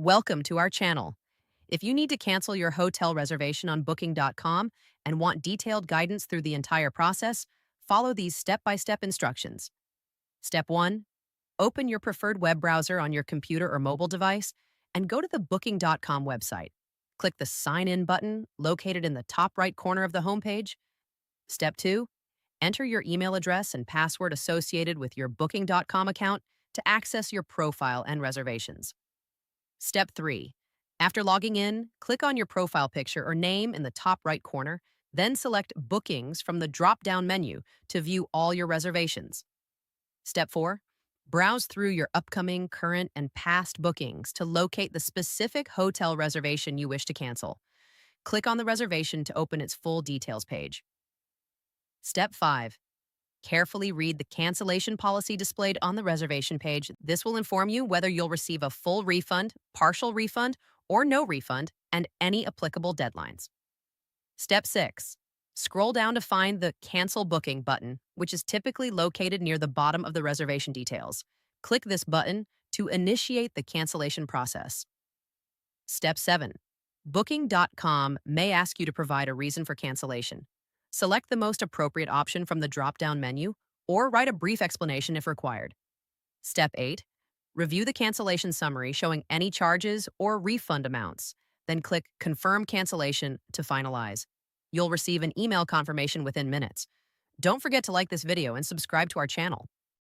Welcome to our channel. If you need to cancel your hotel reservation on Booking.com and want detailed guidance through the entire process, follow these step-by-step instructions. Step 1. Open your preferred web browser on your computer or mobile device and go to the Booking.com website. Click the Sign In button located in the top right corner of the homepage. Step 2. Enter your email address and password associated with your Booking.com account to access your profile and reservations. Step 3. After logging in, click on your profile picture or name in the top right corner, then select Bookings from the drop-down menu to view all your reservations. Step 4. Browse through your upcoming, current, and past bookings to locate the specific hotel reservation you wish to cancel. Click on the reservation to open its full details page. Step 5. Carefully read the cancellation policy displayed on the reservation page. This will inform you whether you'll receive a full refund, partial refund, or no refund, and any applicable deadlines. Step 6. Scroll down to find the Cancel Booking button, which is typically located near the bottom of the reservation details. Click this button to initiate the cancellation process. Step 7. Booking.com may ask you to provide a reason for cancellation. Select the most appropriate option from the drop-down menu, or write a brief explanation if required. Step 8. Review the cancellation summary showing any charges or refund amounts. Then click Confirm Cancellation to finalize. You'll receive an email confirmation within minutes. Don't forget to like this video and subscribe to our channel.